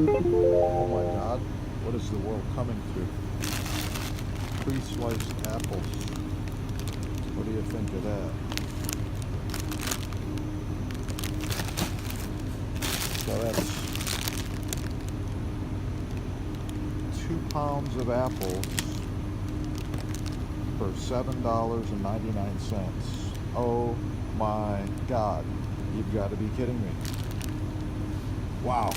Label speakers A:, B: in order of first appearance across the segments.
A: Oh my God, what is the world coming to? Pre-sliced apples. What do you think of that? So that's 2 pounds of apples for $7.99. Oh my God, you've got to be kidding me. Wow.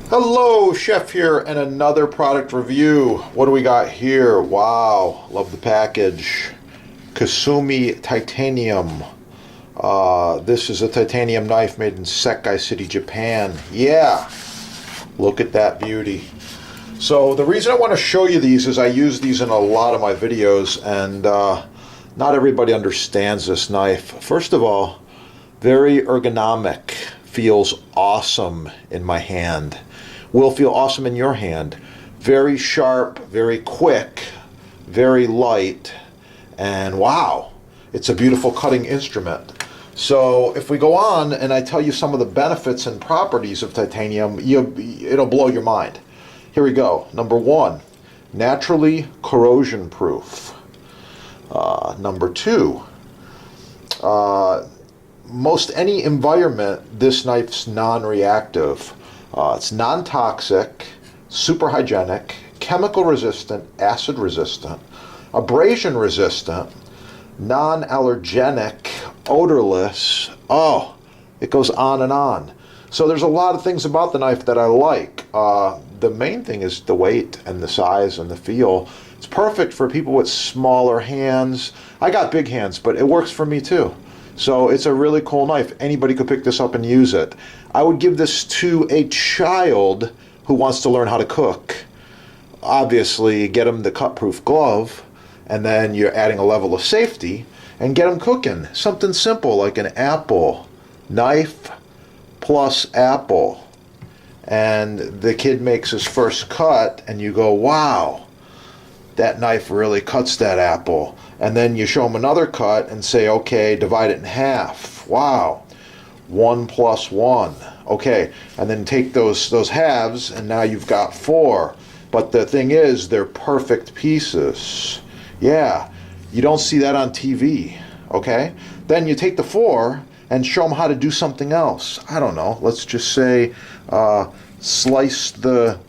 A: Hello, Chef here, and another product review. What do we got here? Wow, love the package. Kasumi Titanium. This is a titanium knife made in Sekai City, Japan. Yeah, look at that beauty. So the reason I want to show you these is I use these in a lot of my videos, and not everybody understands this knife. First of all, very ergonomic. Feels awesome in my hand. Will feel awesome in your hand. Very sharp, very quick, very light, and wow, it's a beautiful cutting instrument. So if we go on and I tell you some of the benefits and properties of titanium, it'll blow your mind. Here we go. Number 1, naturally corrosion proof. Number 2, most any environment, this knife's non-reactive. It's non-toxic, super hygienic, chemical resistant, acid resistant, abrasion resistant, non-allergenic, odorless. Oh, it goes on and on. So there's a lot of things about the knife that I like. The main thing is the weight and the size and the feel. It's perfect for people with smaller hands. I got big hands, but it works for me too. So it's a really cool knife. Anybody could pick this up and use it. I would give this to a child who wants to learn how to cook. Obviously, get them the cut-proof glove, and then you're adding a level of safety, and get them cooking. Something simple like an apple, knife plus apple. And the kid makes his first cut, and you go, wow, that knife really cuts that apple. And then you show them another cut and say, okay, divide it in half. Wow, 1 plus 1. Okay, and then take those halves, and now you've got 4. But the thing is, they're perfect pieces. Yeah, you don't see that on TV, okay? Then you take the 4 and show them how to do something else. I don't know, let's just say slice the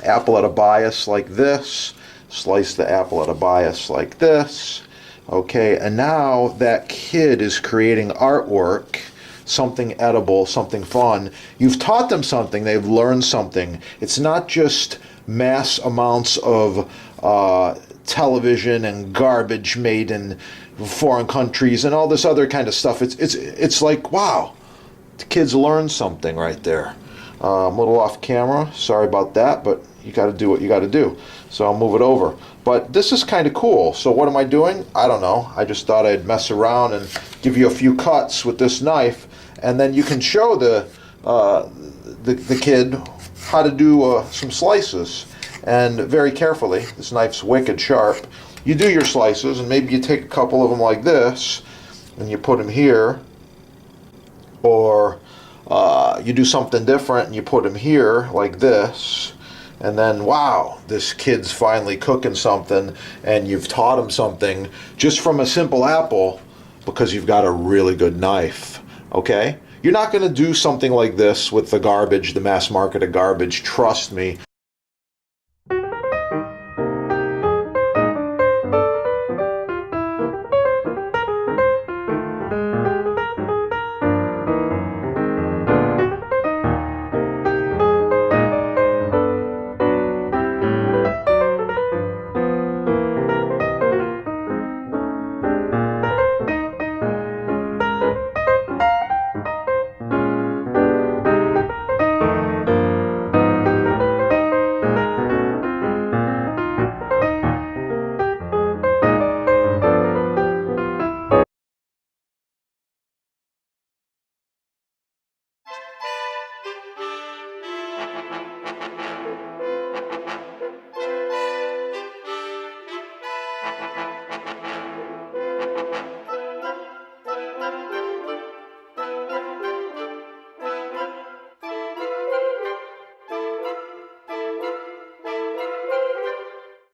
A: apple at a bias like this, slice the apple at a bias like this. Okay, and now that kid is creating artwork, something edible, something fun. You've taught them something, they've learned something. It's not just mass amounts of television and garbage made in foreign countries and all this other kind of stuff. It's like, wow, the kids learned something right there. I'm a little off camera, sorry about that, but you got to do what you got to do. So I'll move it over. But this is kind of cool. So what am I doing? I don't know. I just thought I'd mess around and give you a few cuts with this knife, and then you can show the kid how to do some slices. And very carefully, this knife's wicked sharp. You do your slices, and maybe you take a couple of them like this, and you put them here, or you do something different and you put them here like this, and then wow, this kid's finally cooking something, and you've taught him something just from a simple apple because you've got a really good knife. Okay, you're not going to do something like this with the garbage, the mass marketed garbage, trust me.